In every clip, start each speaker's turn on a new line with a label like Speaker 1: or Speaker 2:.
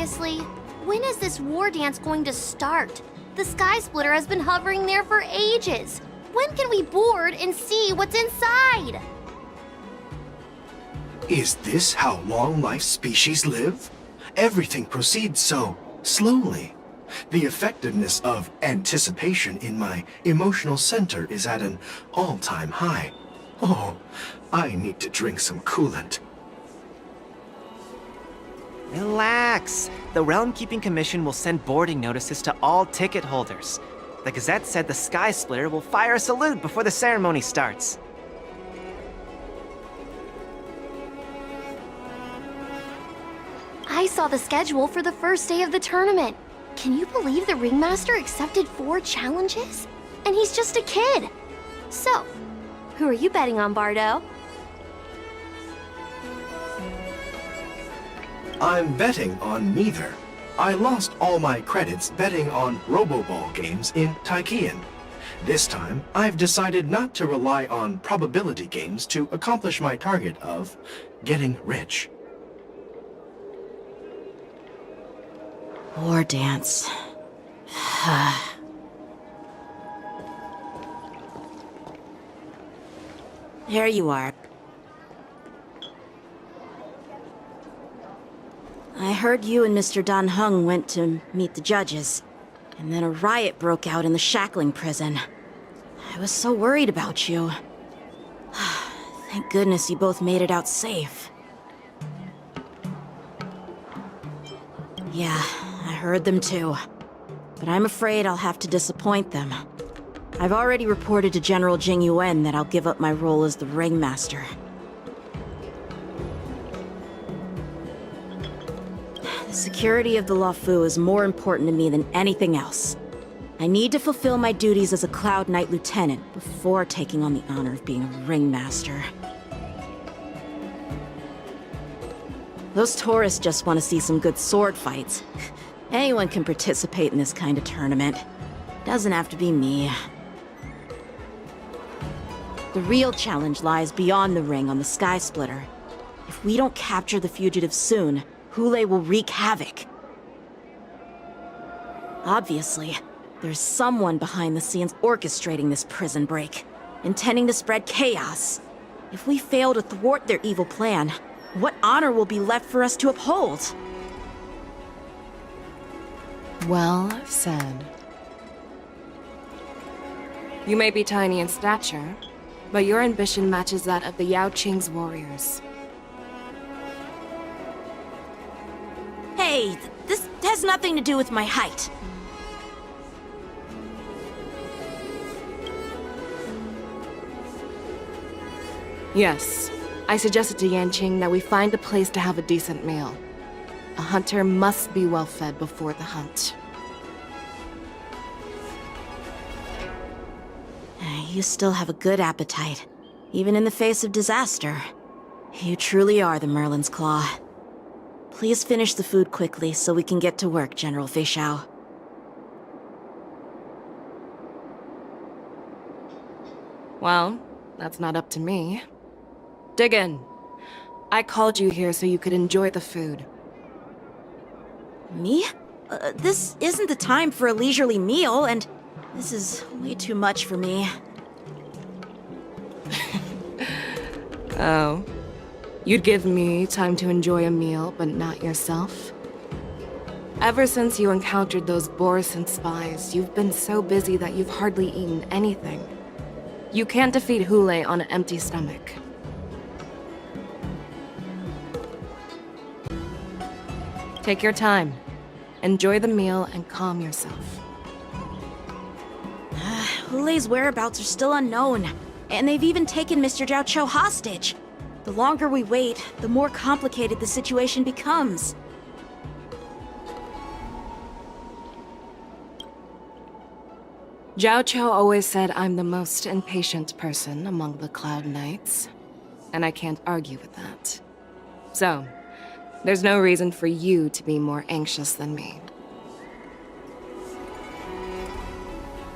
Speaker 1: Seriously? When is this war dance going to start? The Sky Splitter has been hovering there for ages. When can we board and see what's inside?
Speaker 2: Is this how long-life species live? Everything proceeds so slowly. The effectiveness of anticipation in my emotional center is at an all-time high. Oh, I need to drink some coolant.
Speaker 3: Relax. The Realm Keeping Commission will send boarding notices to all ticket holders. The Gazette said the Sky Splitter will fire a salute before the ceremony starts.
Speaker 1: I saw the schedule for the first day of the tournament. Can you believe the Ringmaster accepted 4 challenges? And he's just a kid. So, who are you betting on, Bardo?
Speaker 2: I'm betting on neither. I lost all my credits betting on Roboball games in Taikian. This time, I've decided not to rely on probability games to accomplish my target of getting rich.
Speaker 4: War dance. There you are. I heard you and Mr. Dan Heng went to meet the judges, and then a riot broke out in the shackling prison. I was so worried about you. Thank goodness you both made it out safe. Yeah, I heard them too. But I'm afraid I'll have to disappoint them. I've already reported to General Jing Yuan that I'll give up my role as the Ringmaster. The security of the Luofu is more important to me than anything else. I need to fulfill my duties as a Cloud Knight Lieutenant before taking on the honor of being a Ringmaster. Those tourists just want to see some good sword fights. Anyone can participate in this kind of tournament. Doesn't have to be me. The real challenge lies beyond the ring on the Sky Splitter. If we don't capture the fugitives soon, Hule will wreak havoc. Obviously, there's someone behind the scenes orchestrating this prison break, intending to spread chaos. If we fail to thwart their evil plan, what honor will be left for us to uphold?
Speaker 5: Well said. You may be tiny in stature, but your ambition matches that of the Yaoqing's warriors.
Speaker 4: Hey, this has nothing to do with my height.
Speaker 5: Yes, I suggested to Yanqing that we find a place to have a decent meal. A hunter must be well fed before the hunt.
Speaker 4: You still have a good appetite, even in the face of disaster. You truly are the Merlin's Claw. Please finish the food quickly so we can get to work, General Feixiao.
Speaker 5: Well, that's not up to me. Dig in. I called you here so you could enjoy the food.
Speaker 4: Me? This isn't the time for a leisurely meal, and this is way too much for me.
Speaker 5: Oh. You'd give me time to enjoy a meal, but not yourself? Ever since you encountered those Borisan spies, you've been so busy that you've hardly eaten anything. You can't defeat Hule on an empty stomach. Take your time. Enjoy the meal and calm yourself.
Speaker 4: Hule's whereabouts are still unknown, and they've even taken Mr. Jiaoqiu hostage. The longer we wait, the more complicated the situation becomes.
Speaker 5: Jiaoqiu always said I'm the most impatient person among the Cloud Knights, and I can't argue with that. So, there's no reason for you to be more anxious than me.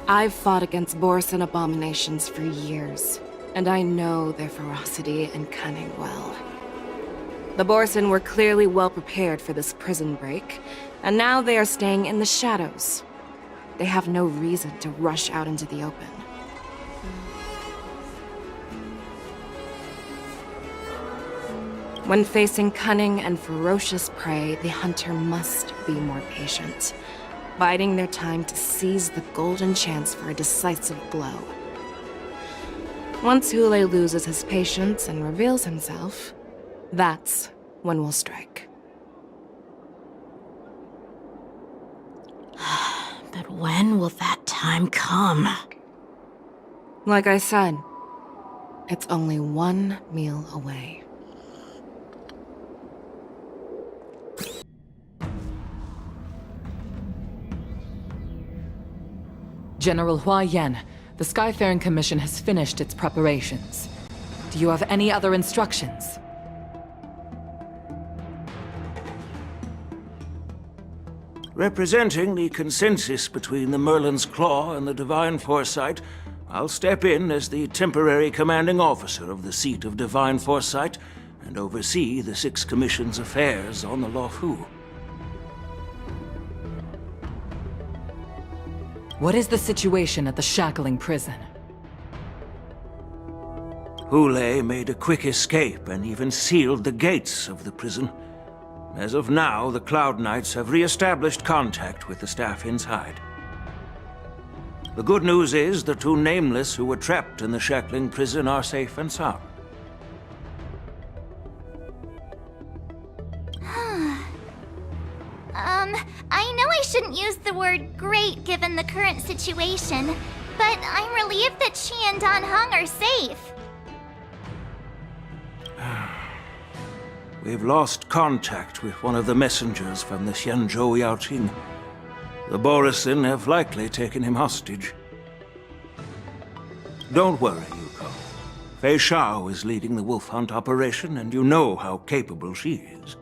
Speaker 5: I've fought against Borisan abominations for years, and I know their ferocity and cunning well. The Borson were clearly well prepared for this prison break, and now they are staying in the shadows. They have no reason to rush out into the open. When facing cunning and ferocious prey, the hunter must be more patient, biding their time to seize the golden chance for a decisive blow. Once Hule loses his patience and reveals himself, that's when we'll strike.
Speaker 4: But when will that time come?
Speaker 5: Like I said, it's only one meal away.
Speaker 6: General Hua Yan, the Skyfaring Commission has finished its preparations. Do you have any other instructions?
Speaker 7: Representing the consensus between the Merlin's Claw and the Divine Foresight, I'll step in as the temporary commanding officer of the seat of Divine Foresight and oversee the Six Commission's affairs on the Luofu.
Speaker 6: What is the situation at the shackling prison?
Speaker 7: Hule made a quick escape and even sealed the gates of the prison. As of now, the Cloud Knights have re-established contact with the staff inside. The good news is the two Nameless who were trapped in the shackling prison are safe and sound.
Speaker 8: I know I shouldn't use the word great given the current situation, but I'm relieved that she and Dan Heng are safe.
Speaker 7: We've lost contact with one of the messengers from the Xianzhou Yaoqing. The Borison have likely taken him hostage. Don't worry, Yuko. Feixiao is leading the wolf hunt operation, and you know how capable she is.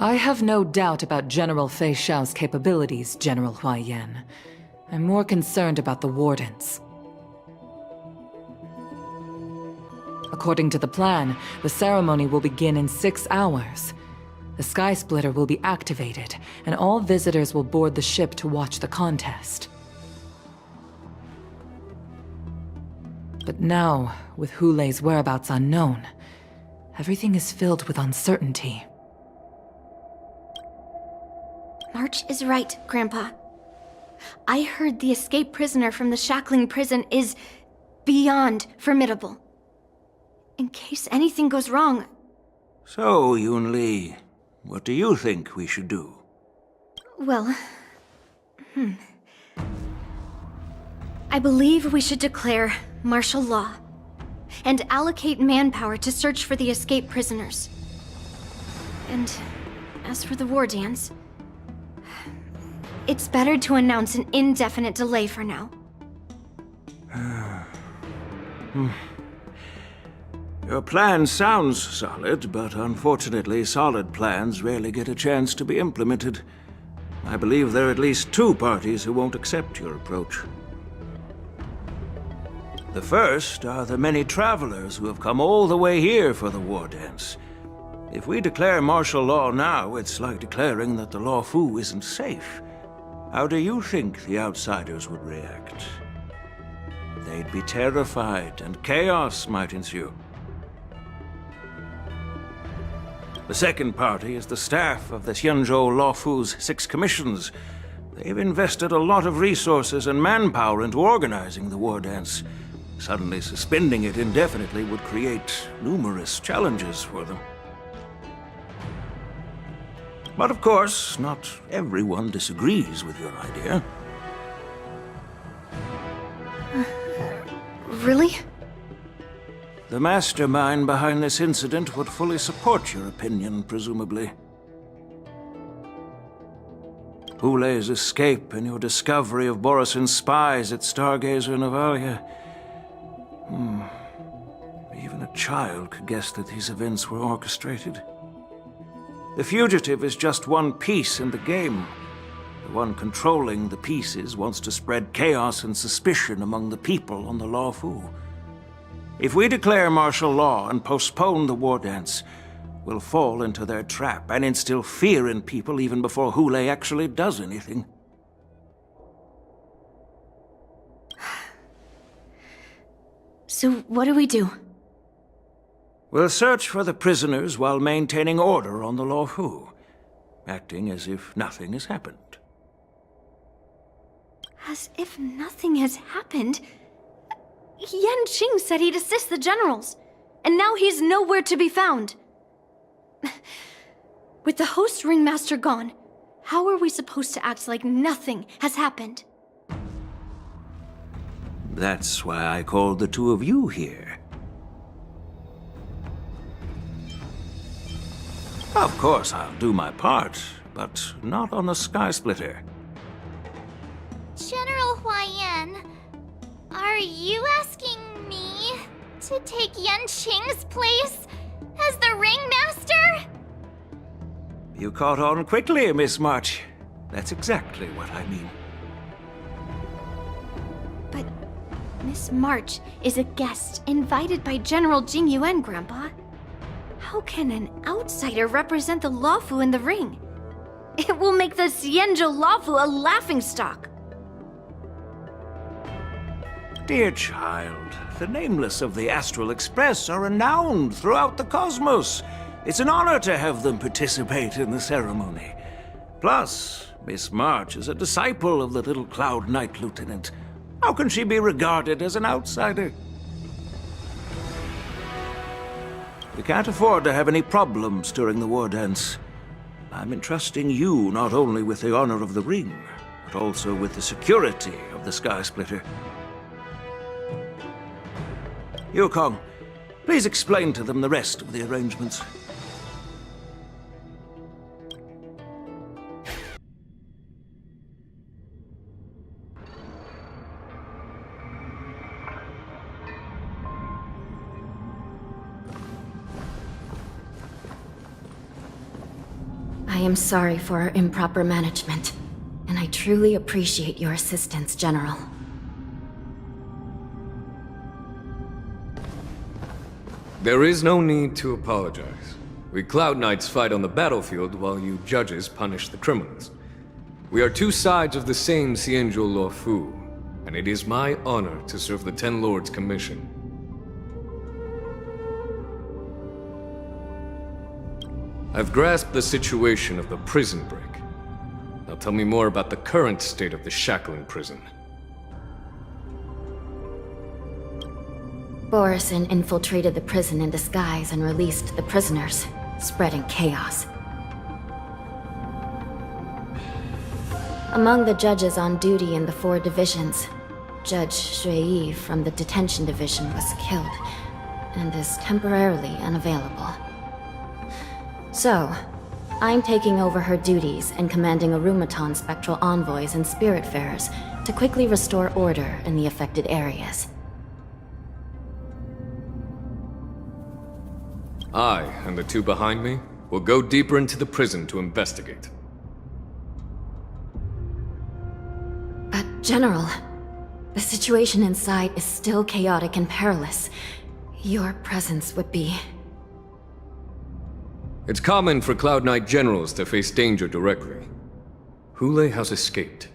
Speaker 6: I have no doubt about General Feixiao's capabilities, General Hua Yan. I'm more concerned about the Wardens. According to the plan, the ceremony will begin in 6 hours. The Sky Splitter will be activated, and all visitors will board the ship to watch the contest. But now, with Hule's whereabouts unknown, everything is filled with uncertainty.
Speaker 1: March is right, Grandpa. I heard the escaped prisoner from the shackling prison is beyond formidable. In case anything goes wrong...
Speaker 7: So, Yunli, what do you think we should do?
Speaker 1: Well... I believe we should declare martial law and allocate manpower to search for the escaped prisoners. And as for the war dance... it's better to announce an indefinite delay for now.
Speaker 7: Your plan sounds solid, but unfortunately solid plans rarely get a chance to be implemented. I believe there are at least 2 parties who won't accept your approach. The first are the many travelers who have come all the way here for the war dance. If we declare martial law now, it's like declaring that the Luofu isn't safe. How do you think the outsiders would react? They'd be terrified, and chaos might ensue. The second party is the staff of the Xianzhou Luofu's 6 commissions. They've invested a lot of resources and manpower into organizing the war dance. Suddenly suspending it indefinitely would create numerous challenges for them. But of course, not everyone disagrees with your idea.
Speaker 1: Really?
Speaker 7: The mastermind behind this incident would fully support your opinion, presumably. Hule's escape and your discovery of Borison's spies at Stargazer Navalia. Even a child could guess that these events were orchestrated. The fugitive is just one piece in the game. The one controlling the pieces wants to spread chaos and suspicion among the people on the Luofu. If we declare martial law and postpone the war dance, we'll fall into their trap and instill fear in people even before Hule actually does anything.
Speaker 1: So what do we do?
Speaker 7: We'll search for the prisoners while maintaining order on the Luofu, acting as if nothing has happened.
Speaker 1: As if nothing has happened? Yanqing said he'd assist the generals, and now he's nowhere to be found. With the host ringmaster gone, how are we supposed to act like nothing has happened?
Speaker 7: That's why I called the two of you here. Of course, I'll do my part, but not on the Sky Splitter.
Speaker 8: General Huaiyan, are you asking me to take Yanqing's place as the ringmaster?
Speaker 7: You caught on quickly, Miss March. That's exactly what I mean.
Speaker 1: But Miss March is a guest invited by General Jing Yuan, Grandpa. How can an outsider represent the Luofu in the ring? It will make the Xianzhou Luofu a laughingstock.
Speaker 7: Dear child, the nameless of the Astral Express are renowned throughout the cosmos. It's an honor to have them participate in the ceremony. Plus, Miss March is a disciple of the Little Cloud Knight Lieutenant. How can she be regarded as an outsider? We can't afford to have any problems during the war dance. I'm entrusting you not only with the honor of the ring, but also with the security of the Sky Splitter. Yukong, please explain to them the rest of the arrangements.
Speaker 4: I am sorry for our improper management, and I truly appreciate your assistance, General.
Speaker 9: There is no need to apologize. We Cloud Knights fight on the battlefield while you judges punish the criminals. We are two sides of the same Xianzhou Luofu, and it is my honor to serve the Ten Lords' commission. I've grasped the situation of the prison break. Now tell me more about the current state of the shackling prison.
Speaker 4: Borison infiltrated the prison in disguise and released the prisoners, spreading chaos. Among the judges on duty in the 4 divisions, Judge Xueyi from the detention division was killed and is temporarily unavailable. So, I'm taking over her duties and commanding Arumaton spectral envoys and spiritfarers to quickly restore order in the affected areas.
Speaker 9: I, and the two behind me, will go deeper into the prison to investigate.
Speaker 4: But, General, the situation inside is still chaotic and perilous. Your presence would be...
Speaker 9: It's common for Cloud Knight generals to face danger directly. Hule has escaped,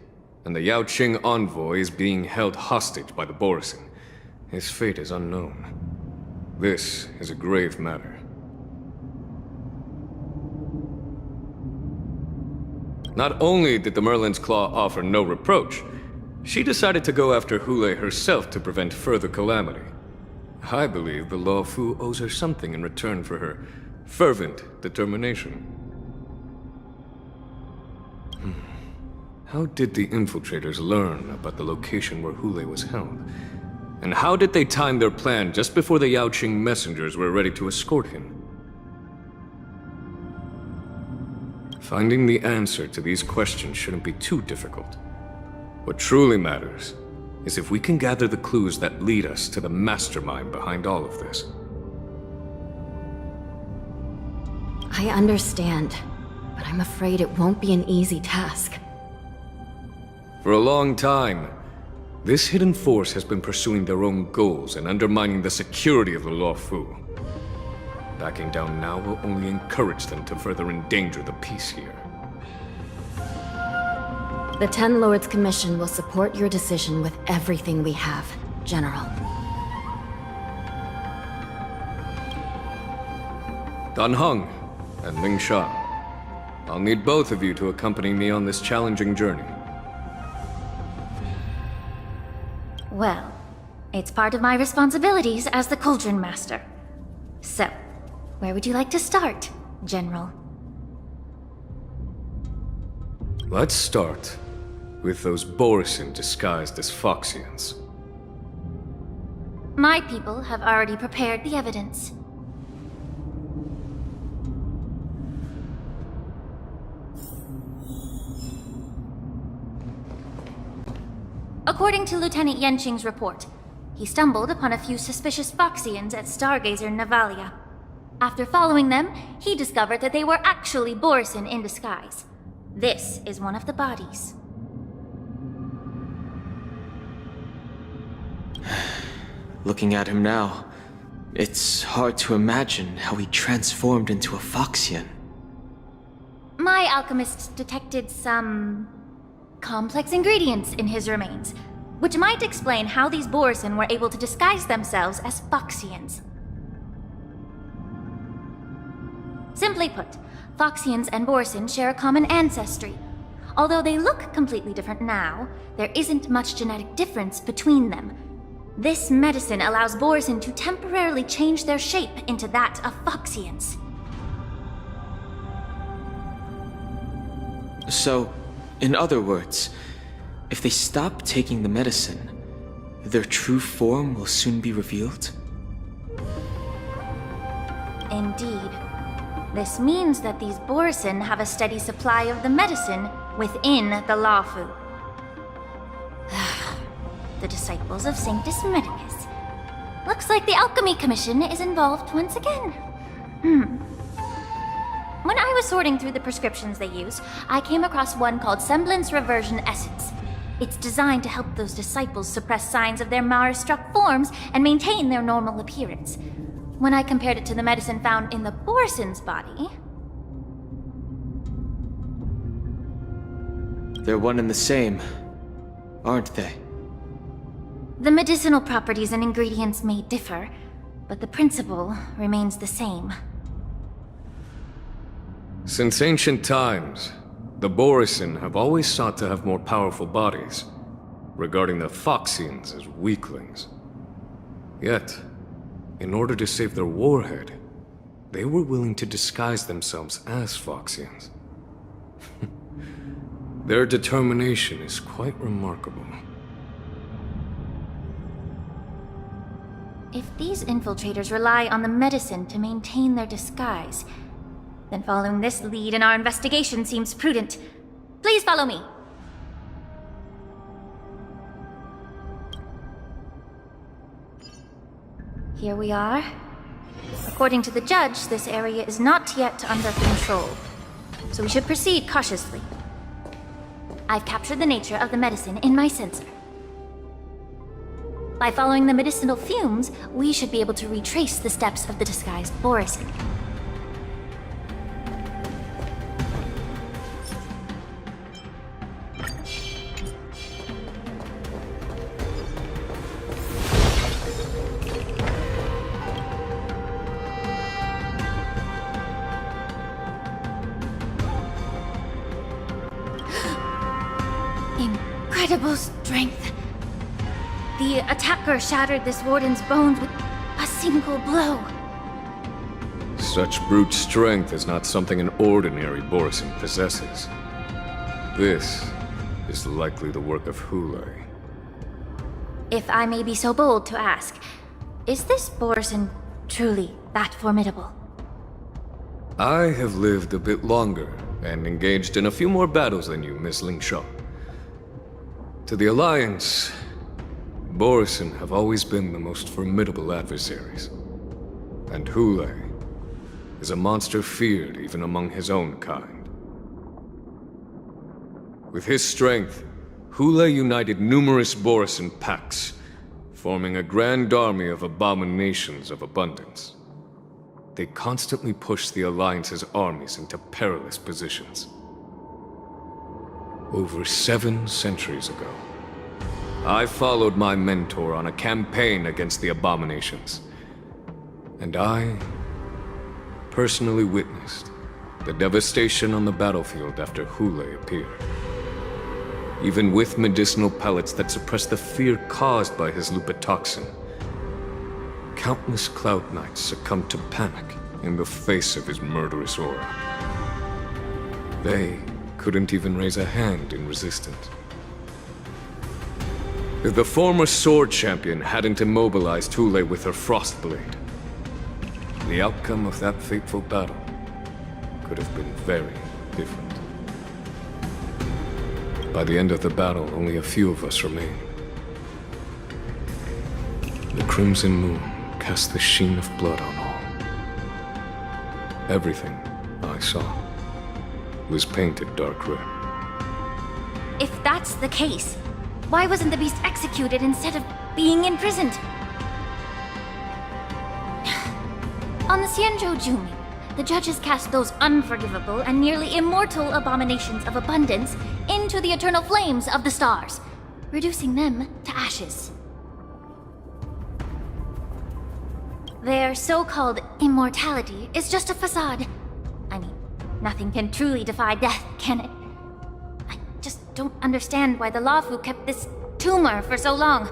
Speaker 9: and the Yaoqing envoy is being held hostage by the Borison. His fate is unknown. This is a grave matter. Not only did the Merlin's Claw offer no reproach, she decided to go after Hule herself to prevent further calamity. I believe the Luofu owes her something in return for her fervent determination. How did the infiltrators learn about the location where Hule was held? And how did they time their plan just before the Yaoqing messengers were ready to escort him? Finding the answer to these questions shouldn't be too difficult. What truly matters is if we can gather the clues that lead us to the mastermind behind all of this.
Speaker 4: I understand, but I'm afraid it won't be an easy task.
Speaker 9: For a long time, This hidden force has been pursuing their own goals and undermining the security of the Luofu. Backing down now will only encourage them to further endanger the peace here.
Speaker 4: The Ten Lords Commission will support your decision with everything we have, General.
Speaker 9: Dan Heng and Lingsha, I'll need both of you to accompany me on this challenging journey.
Speaker 8: Well, it's part of my responsibilities as the Cauldron Master. So, where would you like to start, General?
Speaker 9: Let's start with those Borisin disguised as Foxians.
Speaker 8: My people have already prepared the evidence. According to Lieutenant Yenqing's report, he stumbled upon a few suspicious Foxians at Stargazer Navalia. After following them, he discovered that they were actually Borisin in disguise. This is one of the bodies.
Speaker 10: Looking at him now, it's hard to imagine how he transformed into a Foxian.
Speaker 8: My alchemists detected some complex ingredients in his remains, which might explain how these Borisin were able to disguise themselves as Foxians. Simply put, Foxians and Borisin share a common ancestry. Although they look completely different now, there isn't much genetic difference between them. This medicine allows Borisin to temporarily change their shape into that of Foxians.
Speaker 10: So, in other words, if they stop taking the medicine, their true form will soon be revealed?
Speaker 8: Indeed. This means that these Borisin have a steady supply of the medicine within the Luofu. The disciples of Sanctus Medicus. Looks like the Alchemy Commission is involved once again. When I was sorting through the prescriptions they use, I came across one called Semblance Reversion Essence. It's designed to help those disciples suppress signs of their Mara-struck forms and maintain their normal appearance. When I compared it to the medicine found in the Borisin's body...
Speaker 10: They're one and the same, aren't they?
Speaker 8: The medicinal properties and ingredients may differ, but the principle remains the same.
Speaker 9: Since ancient times, the Borisin have always sought to have more powerful bodies, regarding the Foxians as weaklings. Yet, in order to save their warhead, they were willing to disguise themselves as Foxians. Their determination is quite remarkable.
Speaker 8: If these infiltrators rely on the medicine to maintain their disguise, then following this lead in our investigation seems prudent. Please follow me. Here we are. According to the judge, this area is not yet under control, so we should proceed cautiously. I've captured the nature of the medicine in my sensor. By following the medicinal fumes, we should be able to retrace the steps of the disguised Borisin. Incredible strength. The attacker shattered this warden's bones with a single blow.
Speaker 9: Such brute strength is not something an ordinary Borisin possesses. This is likely the work of Hulei.
Speaker 8: If I may be so bold to ask, is this Borisin truly that formidable?
Speaker 9: I have lived a bit longer and engaged in a few more battles than you, Miss Lingsha. To the Alliance, Borisin have always been the most formidable adversaries. And Hulei is a monster feared even among his own kind. With his strength, Hule united numerous Borisan pacts, forming a grand army of abominations of abundance. They constantly pushed the Alliance's armies into perilous positions. Over 7 centuries ago, I followed my mentor on a campaign against the abominations. And I personally witnessed the devastation on the battlefield after Hule appeared. Even with medicinal pellets that suppress the fear caused by his lupitoxin, countless Cloud Knights succumbed to panic in the face of his murderous aura. They couldn't even raise a hand in resistance. If the former sword champion hadn't immobilized Hule with her Frostblade, the outcome of that fateful battle could have been very different. By the end of the battle, only a few of us remained. The crimson moon cast the sheen of blood on all. Everything I saw was painted dark red.
Speaker 8: If that's the case, why wasn't the beast executed instead of being imprisoned? On the Xianzhou, the judges cast those unforgivable and nearly immortal abominations of abundance into the eternal flames of the stars, reducing them to ashes. Their so-called immortality is just a facade. I mean, nothing can truly defy death, can it? I just don't understand why the Luofu kept this tumor for so long,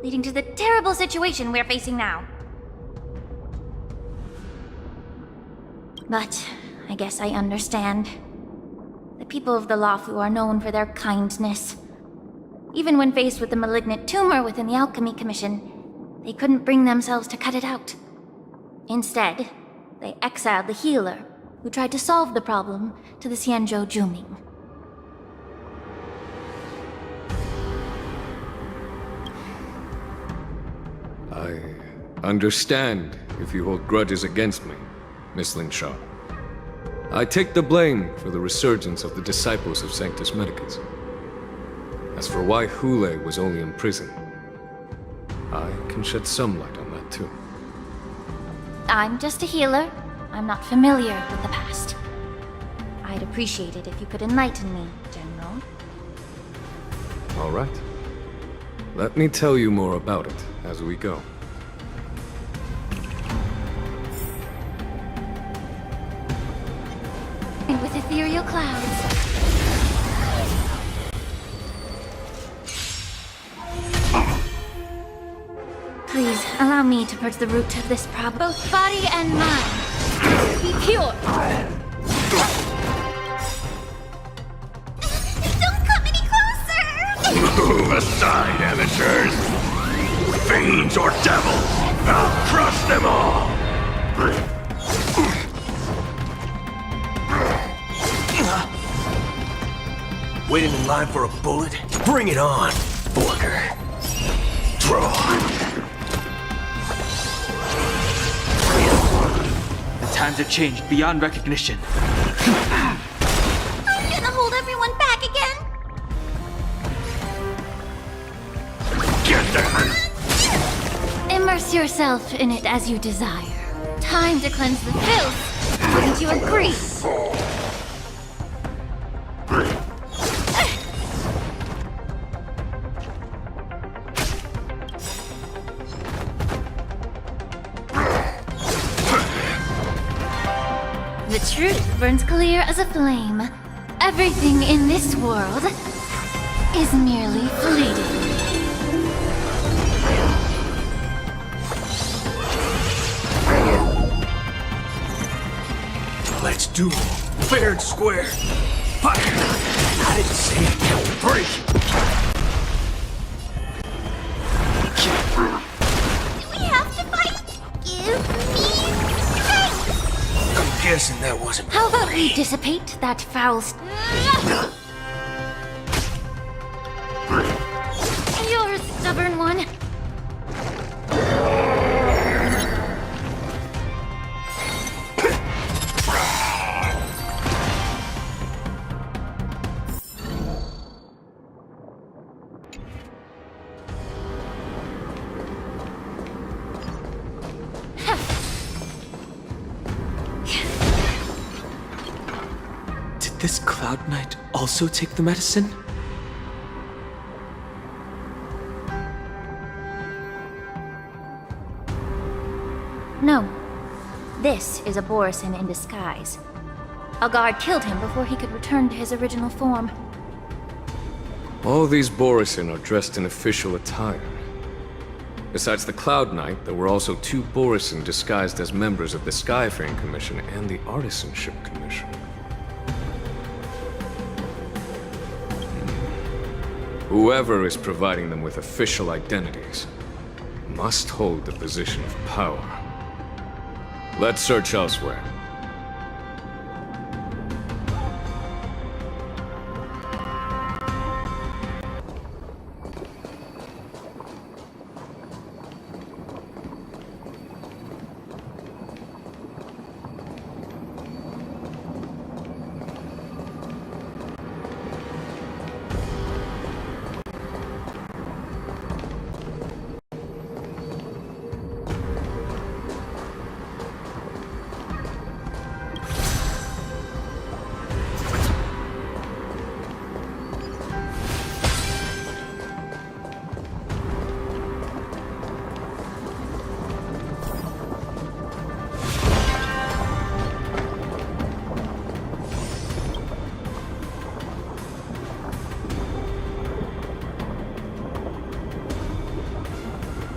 Speaker 8: leading to the terrible situation we're facing now. But I guess I understand. The people of the Luofu are known for their kindness. Even when faced with the malignant tumor within the Alchemy Commission, they couldn't bring themselves to cut it out. Instead, they exiled the healer, who tried to solve the problem, to the Xianzhou Juming.
Speaker 9: I understand if you hold grudges against me, Miss Lingsha. I take the blame for the resurgence of the disciples of Sanctus Medicus. As for why Hule was only in prison, I can shed some light on that too.
Speaker 8: I'm just a healer. I'm not familiar with the past. I'd appreciate it if you could enlighten me, General.
Speaker 9: All right. Let me tell you more about it as we go.
Speaker 8: And with ethereal clouds. Please, allow me to purge the root of this problem, both body and mind. Be pure. Don't come any closer!
Speaker 11: Move aside, amateurs! Fiends or devils! I'll crush them all! Waiting in line for a bullet? Bring it on, Booker. Draw.
Speaker 10: The times have changed beyond recognition.
Speaker 8: I'm gonna hold everyone back again!
Speaker 11: Get them!
Speaker 8: Immerse yourself in it as you desire. Time to cleanse the filth! Wouldn't you agree? The truth burns clear as a flame. Everything in this world is merely fleeting.
Speaker 11: Let's duel. Fair and square. Fire! I didn't say it. Break!
Speaker 8: Do we have to fight? Give me strength!
Speaker 11: I'm guessing that wasn't.
Speaker 8: How about we dissipate that foul You're a stubborn one.
Speaker 10: Did this Cloud Knight also take the medicine?
Speaker 8: No. This is a Borisin in disguise. A guard killed him before he could return to his original form.
Speaker 9: All these Borisin are dressed in official attire. Besides the Cloud Knight, there were also 2 Borisin disguised as members of the Skyfaring Commission and the Artisanship Commission. Whoever is providing them with official identities must hold the position of power. Let's search elsewhere.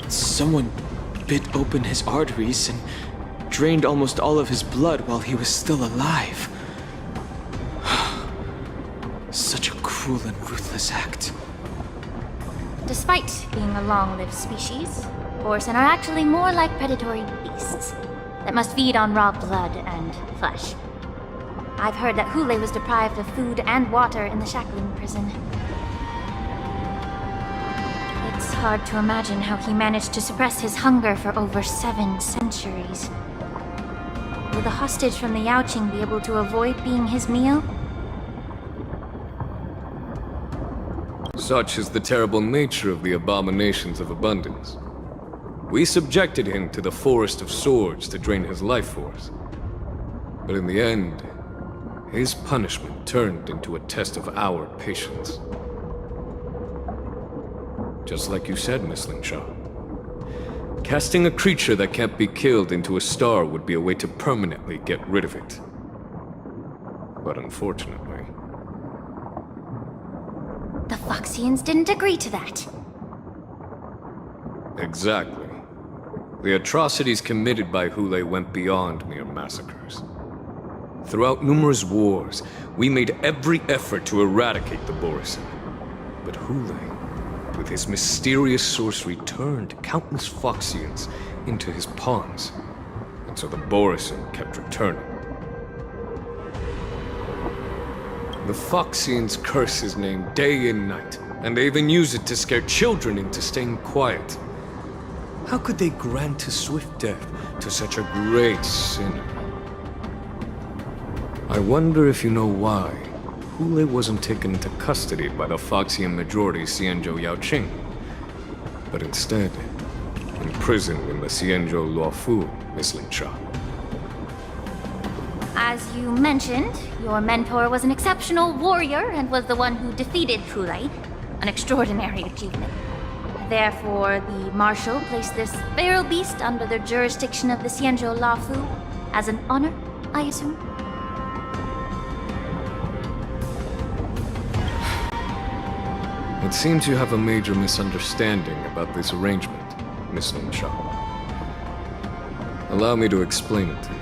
Speaker 10: Someone bit open his arteries and drained almost all of his blood while he was still alive. Such a cruel and ruthless act.
Speaker 8: Despite being a long-lived species, Borisin are actually more like predatory beasts that must feed on raw blood and flesh. I've heard that Hule was deprived of food and water in the shackling prison. It's hard to imagine how he managed to suppress his hunger for over 7 centuries. Will the hostage from the Yaoqiu be able to avoid being his meal?
Speaker 9: Such is the terrible nature of the abominations of abundance. We subjected him to the Forest of Swords to drain his life force. But in the end, his punishment turned into a test of our patience. Just like you said, Miss Lingsha. Casting a creature that can't be killed into a star would be a way to permanently get rid of it. But unfortunately...
Speaker 8: The Phoxians didn't agree to that.
Speaker 9: Exactly. The atrocities committed by Hule went beyond mere massacres. Throughout numerous wars, we made every effort to eradicate the Borisin. But Hule, with his mysterious sorcery, turned countless Phoxians into his pawns. And so the Borisin kept returning. The Phoxians curse his name day and night, and they even use it to scare children into staying quiet. How could they grant a swift death to such a great sinner? I wonder if you know why Hule wasn't taken into custody by the Phoxian majority Xianzhou Yaoqiu, but instead imprisoned in the Xianzhou Luofu, Miss Lingsha.
Speaker 8: As you mentioned, your mentor was an exceptional warrior and was the one who defeated Hule, an extraordinary achievement. Therefore, the Marshal placed this feral beast under the jurisdiction of the Xianzhou Luofu as an honor, I assume?
Speaker 9: It seems you have a major misunderstanding about this arrangement, Miss Lingsha. Allow me to explain it to you.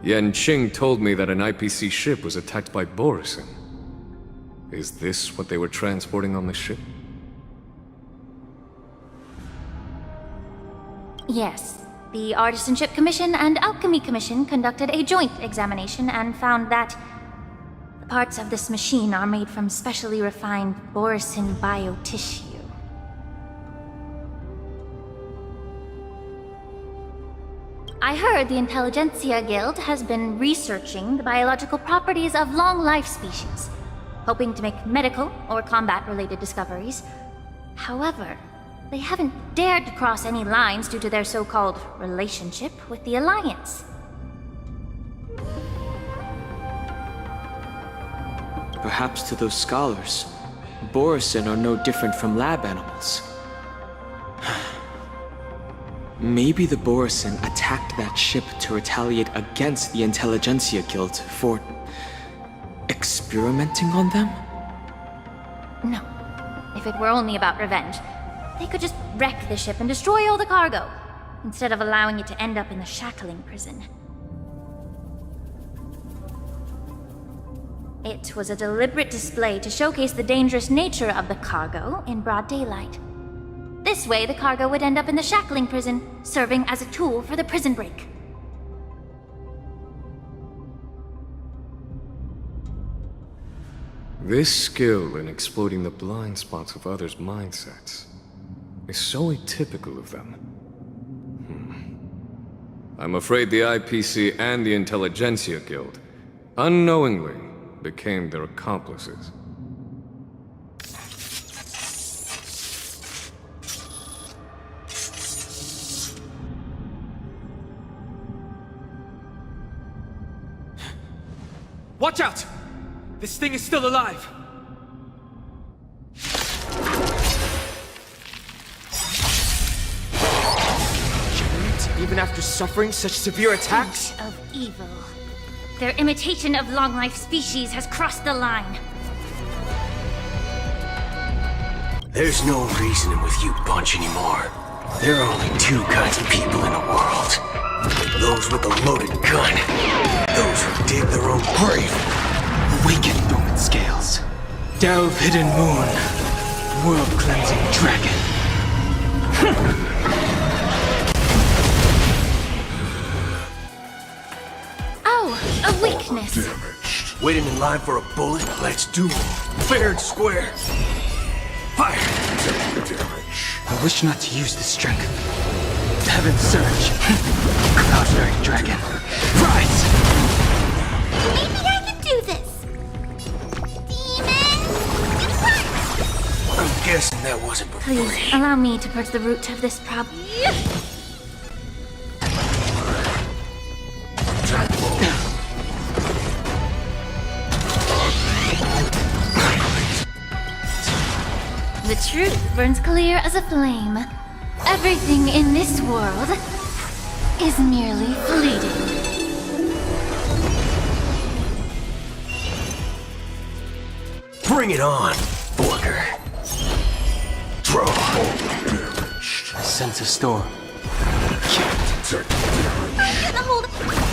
Speaker 9: Yanqing told me that an IPC ship was attacked by Borison. Is this what they were transporting on the ship?
Speaker 8: Yes. The Artisanship Commission and Alchemy Commission conducted a joint examination and found that the parts of this machine are made from specially refined Borison biotissue. I heard the Intelligentsia Guild has been researching the biological properties of long-life species, hoping to make medical or combat-related discoveries. However, they haven't dared to cross any lines due to their so-called relationship with the Alliance.
Speaker 10: Perhaps to those scholars, Borison are no different from lab animals. Maybe the Borison attacked that ship to retaliate against the Intelligentsia Guild for experimenting on them?
Speaker 8: No. If it were only about revenge, they could just wreck the ship and destroy all the cargo, instead of allowing it to end up in the shackling prison. It was a deliberate display to showcase the dangerous nature of the cargo in broad daylight. This way, the cargo would end up in the shackling prison, serving as a tool for the prison break.
Speaker 9: This skill in exploiting the blind spots of others' mindsets is so atypical of them. I'm afraid the IPC and the Intelligentsia Guild unknowingly became their accomplices.
Speaker 10: Watch out! This thing is still alive! Giant, even after suffering such severe attacks?
Speaker 8: Stench of evil. Their imitation of long-life species has crossed the line.
Speaker 11: There's no reasoning with you bunch anymore. There are only two kinds of people in the world. Those with a loaded gun. Those who dig their own grave.
Speaker 10: Awaken dormant scales. Delve hidden moon. World-cleansing dragon.
Speaker 8: Oh, a weakness.
Speaker 11: Waiting in line for a bullet? Let's duel. Fair and square. Fire!
Speaker 10: I wish not to use this strength. Heaven surge. Cloudberry dragon. Rise!
Speaker 8: Maybe I can do this. Demon! Depart!
Speaker 11: I'm guessing that wasn't before.
Speaker 8: Please, allow me to purge the root of this problem. The truth burns clear as a flame. Everything in this world is merely fleeting.
Speaker 11: Bring it on, Booker. Draw.
Speaker 10: I sense a storm.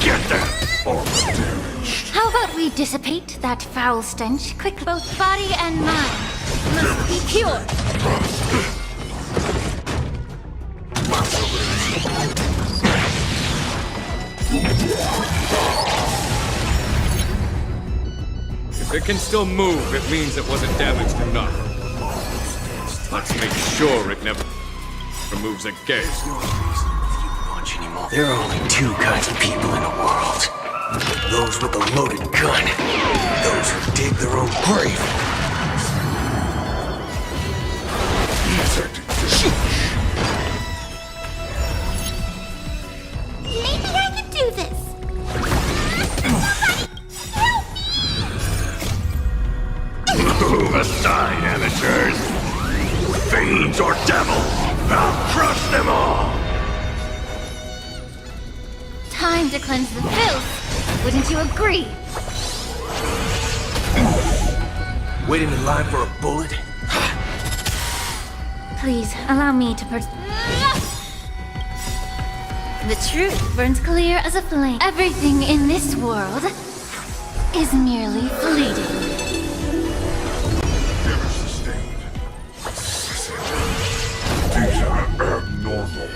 Speaker 11: Get there!
Speaker 8: How about we dissipate that foul stench quick? Both body and mind must be pure.
Speaker 9: If it can still move, it means it wasn't damaged enough. Let's make sure it never moves again.
Speaker 11: There are only two kinds of people in the world. Those with a loaded gun. Those who dig their own grave.
Speaker 8: Maybe I can do this.
Speaker 11: Move aside, amateurs. Fiends or devils, I'll crush them all.
Speaker 8: Time to cleanse the filth. Wouldn't you agree?
Speaker 11: Waiting in line for a bullet?
Speaker 8: Please, allow me to The truth burns clear as a flame. Everything in this world is merely fleeting.
Speaker 12: These are abnormal.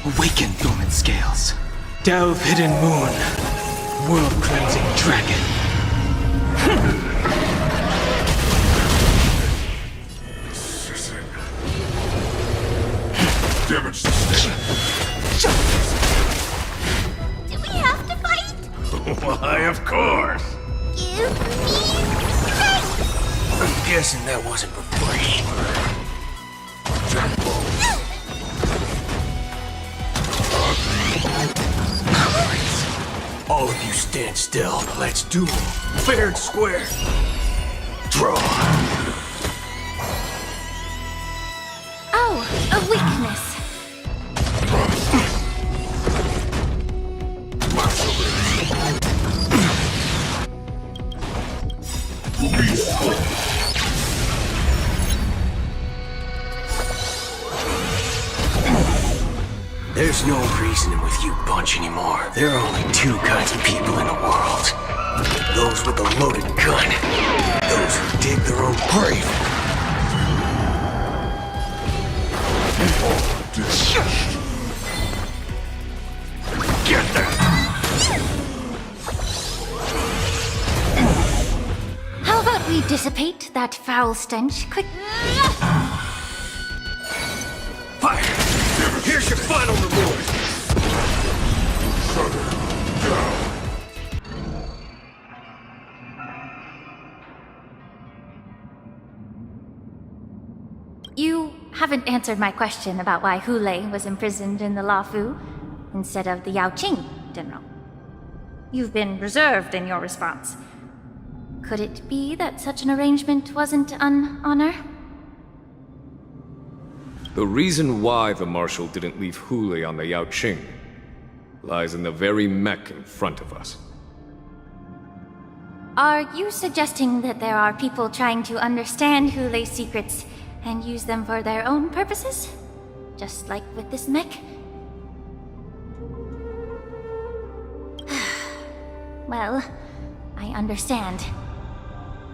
Speaker 11: Awaken, dormant scales. Delve, hidden moon. World-cleansing dragon.
Speaker 12: Demonstration.
Speaker 8: Do we have to fight?
Speaker 12: Why, of course.
Speaker 8: Give me strength!
Speaker 11: I'm guessing that wasn't for free. All of you stand still. Let's duel. Fair and square. Draw.
Speaker 8: Oh, a weakness.
Speaker 11: There's no reasoning with you bunch anymore. There are only two kinds of people in the world. Those with a loaded gun. Those who dig their own grave. Get there!
Speaker 8: How about we dissipate that foul stench quick?
Speaker 11: Fire! Here's your final reward!
Speaker 8: You haven't answered my question about why Hulei was imprisoned in the Luofu instead of the Yaoqing, General. You've been reserved in your response. Could it be that such an arrangement wasn't an honor?
Speaker 9: The reason why the Marshal didn't leave Hulei on the Yaoqing lies in the very mech in front of us.
Speaker 8: Are you suggesting that there are people trying to understand Hulei's secrets and use them for their own purposes? Just like with this mech? Well, I understand.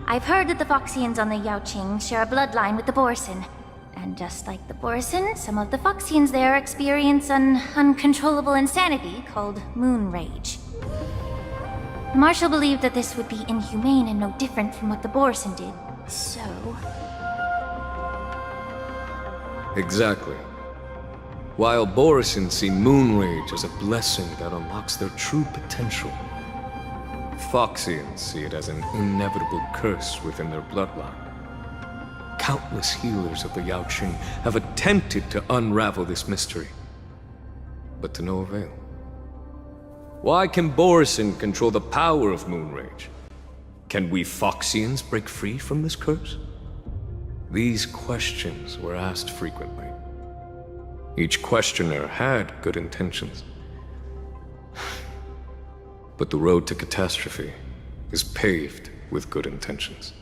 Speaker 8: I've heard that the Foxians on the Yaoqing share a bloodline with the Borson. And just like the Borson, some of the Foxians there experience an uncontrollable insanity called moon rage. The Marshal believed that this would be inhumane and no different from what the Borson did, so...
Speaker 9: Exactly. While Borson see moon rage as a blessing that unlocks their true potential, Foxians see it as an inevitable curse within their bloodline. Countless healers of the Yaoqing have attempted to unravel this mystery, but to no avail. Why can Borson control the power of moon rage? Can we Foxians break free from this curse? These questions were asked frequently. Each questioner had good intentions. But the road to catastrophe is paved with good intentions.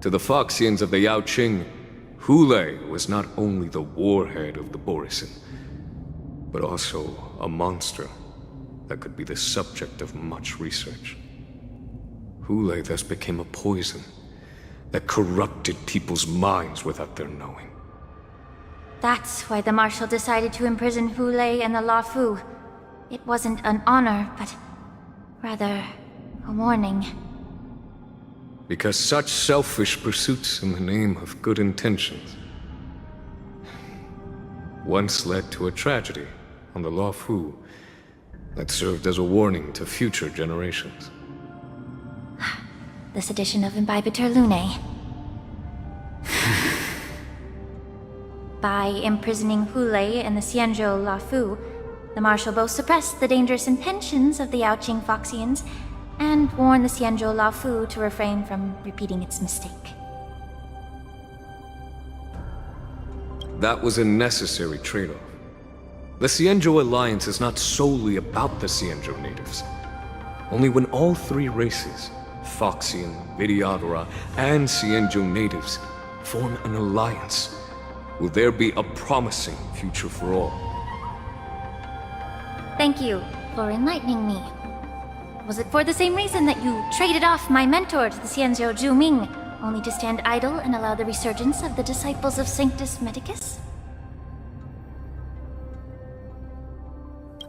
Speaker 9: To the Foxians of the Yaoqing, Hulei was not only the warhead of the Borson, but also a monster that could be the subject of much research. Hulei thus became a poison that corrupted people's minds without their knowing.
Speaker 8: That's why the Marshal decided to imprison Hulei and the Luofu. It wasn't an honor, but rather a warning.
Speaker 9: Because such selfish pursuits in the name of good intentions once led to a tragedy on the Luofu that served as a warning to future generations.
Speaker 8: The sedition of Imbibitor Lunae. By imprisoning Hulei and the Xianzhou Luofu, the Marshal both suppressed the dangerous intentions of the Yaoqing Foxians and warned the Xianzhou Luofu to refrain from repeating its mistake.
Speaker 9: That was a necessary trade-off. The Xianzhou alliance is not solely about the Xianzhou natives. Only when all three races, Foxian, Vidyadhara, and Xianzhou natives, form an alliance will there be a promising future for all.
Speaker 8: Thank you for enlightening me. Was it for the same reason that you traded off my mentor to the Xianzhou Zhuming, only to stand idle and allow the resurgence of the disciples of Sanctus Medicus?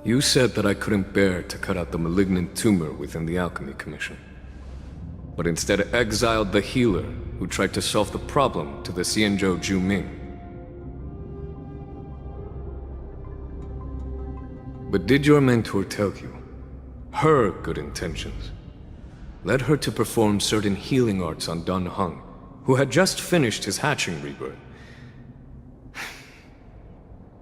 Speaker 9: You said that I couldn't bear to cut out the malignant tumor within the Alchemy Commission, but instead exiled the healer who tried to solve the problem to the Xianzhou Zhuming. But did your mentor tell you her good intentions led her to perform certain healing arts on Dan Heng, who had just finished his hatching rebirth,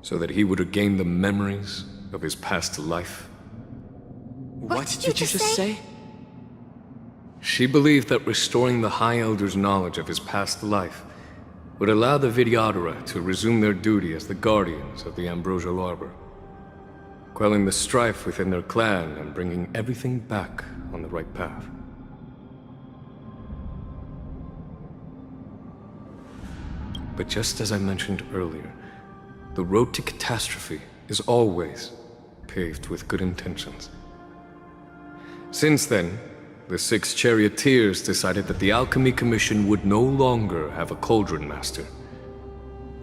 Speaker 9: so that he would regain the memories of his past life?
Speaker 10: What did you just say?
Speaker 9: She believed that restoring the High Elder's knowledge of his past life would allow the Vidyadhara to resume their duty as the guardians of the Ambrosial Arbor, quelling the strife within their clan and bringing everything back on the right path. But just as I mentioned earlier, the road to catastrophe is always paved with good intentions. Since then, the 6 charioteers decided that the Alchemy Commission would no longer have a cauldron master,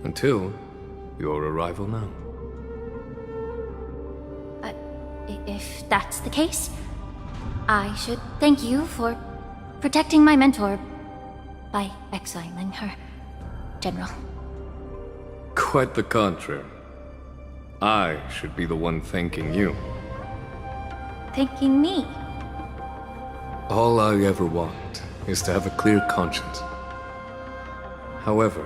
Speaker 9: until your arrival now.
Speaker 8: If that's the case, I should thank you for protecting my mentor by exiling her, General.
Speaker 9: Quite the contrary. I should be the one thanking you.
Speaker 8: Thanking me?
Speaker 9: All I ever want is to have a clear conscience. However,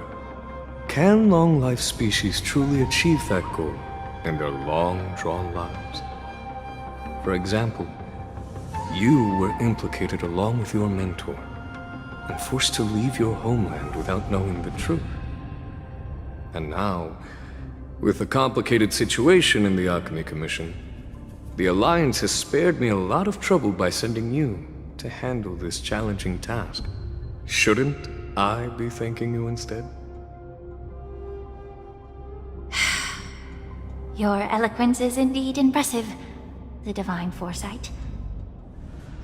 Speaker 9: can long-life species truly achieve that goal in their long-drawn lives? For example, you were implicated along with your mentor and forced to leave your homeland without knowing the truth. And now, with the complicated situation in the Alchemy Commission, the Alliance has spared me a lot of trouble by sending you to handle this challenging task. Shouldn't I be thanking you instead?
Speaker 8: Your eloquence is indeed impressive, the divine foresight.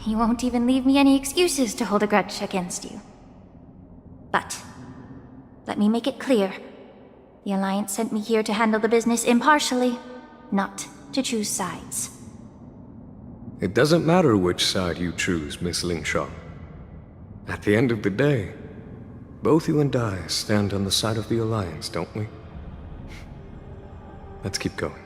Speaker 8: You won't even leave me any excuses to hold a grudge against you. But let me make it clear. The Alliance sent me here to handle the business impartially, not to choose sides.
Speaker 9: It doesn't matter which side you choose, Miss Lingsha. At the end of the day, both you and I stand on the side of the Alliance, don't we? Let's keep going.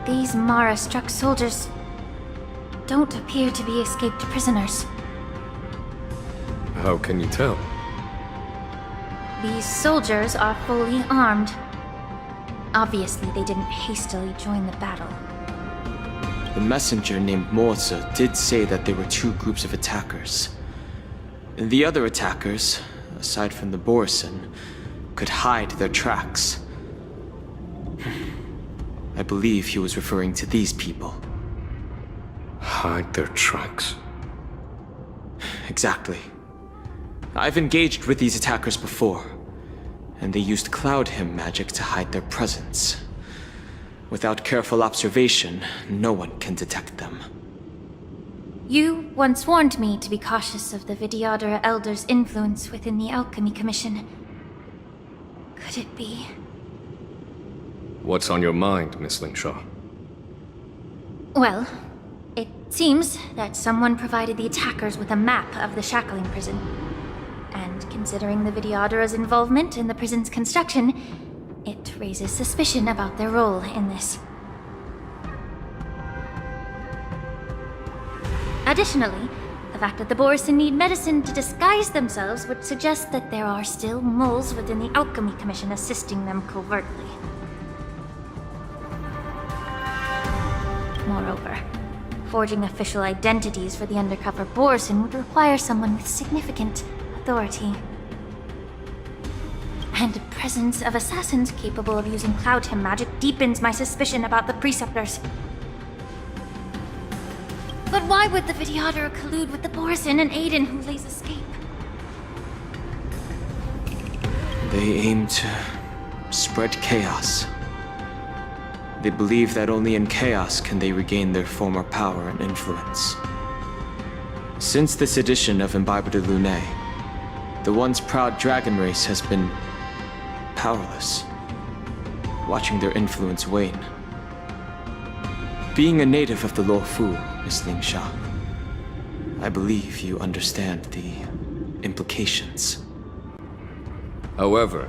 Speaker 8: These Mara-struck soldiers don't appear to be escaped prisoners.
Speaker 9: How can you tell?
Speaker 8: These soldiers are fully armed. Obviously, they didn't hastily join the battle.
Speaker 10: The messenger named Moze did say that there were 2 groups of attackers. The other attackers, aside from the Borison, could hide their tracks. I believe he was referring to these people.
Speaker 9: Hide their tracks?
Speaker 10: Exactly. I've engaged with these attackers before, and they used Cloud Hymn magic to hide their presence. Without careful observation, no one can detect them.
Speaker 8: You once warned me to be cautious of the Vidyadhara Elder's influence within the Alchemy Commission. Could it be?
Speaker 9: What's on your mind, Miss Lingsha?
Speaker 8: Well, it seems that someone provided the attackers with a map of the shackling prison. And considering the Vidyadhara's involvement in the prison's construction, it raises suspicion about their role in this. Additionally, the fact that the Borison need medicine to disguise themselves would suggest that there are still moles within the Alchemy Commission assisting them covertly. Moreover, forging official identities for the undercover Borison would require someone with significant authority. And the presence of assassins capable of using Cloudhim magic deepens my suspicion about the Preceptors. But why would the Videotter collude with the Borison and aid in Hulei's escape?
Speaker 10: They aim to spread chaos. They believe that only in chaos can they regain their former power and influence. Since this edition of Imbibe de Lune, the once proud dragon race has been powerless, watching their influence wane. Being a native of the Luofu, Miss Lingsha, I believe you understand the implications.
Speaker 9: However,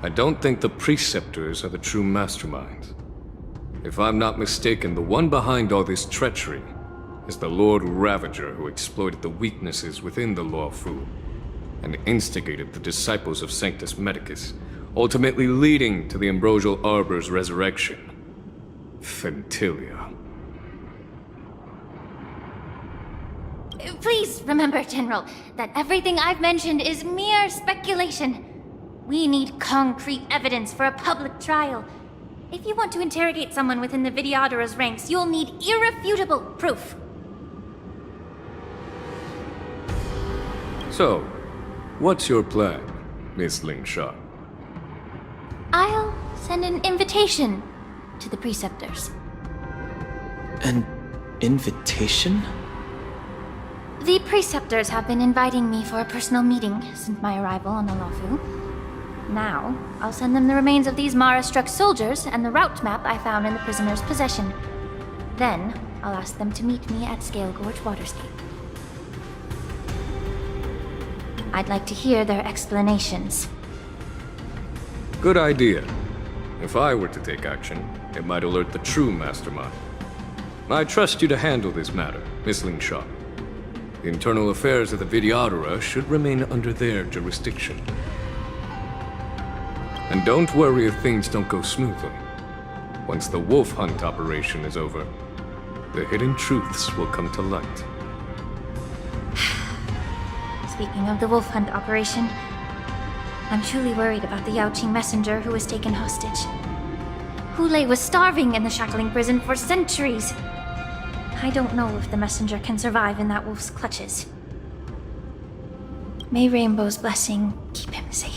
Speaker 9: I don't think the Preceptors are the true masterminds. If I'm not mistaken, the one behind all this treachery is the Lord Ravager who exploited the weaknesses within the Luofu and instigated the disciples of Sanctus Medicus, ultimately leading to the Ambrosial Arbor's resurrection. Fentilia.
Speaker 8: Please remember, General, that everything I've mentioned is mere speculation. We need concrete evidence for a public trial. If you want to interrogate someone within the Videottera's ranks, you'll need irrefutable proof.
Speaker 9: So, what's your plan, Miss Lingsha?
Speaker 8: I'll send an invitation to the Preceptors.
Speaker 10: An invitation?
Speaker 8: The Preceptors have been inviting me for a personal meeting since my arrival on the Luofu. Now, I'll send them the remains of these Mara-struck soldiers and the route map I found in the prisoner's possession. Then, I'll ask them to meet me at Scale Gorge Waterscape. I'd like to hear their explanations.
Speaker 9: Good idea. If I were to take action, it might alert the true mastermind. I trust you to handle this matter, Miss Lingsha. The internal affairs of the Videottera should remain under their jurisdiction. And don't worry if things don't go smoothly. Once the wolf hunt operation is over, the hidden truths will come to light.
Speaker 8: Speaking of the wolf hunt operation, I'm truly worried about the Yaoqing messenger who was taken hostage. Hulei was starving in the shackling prison for centuries. I don't know if the messenger can survive in that wolf's clutches. May Rainbow's blessing keep him safe.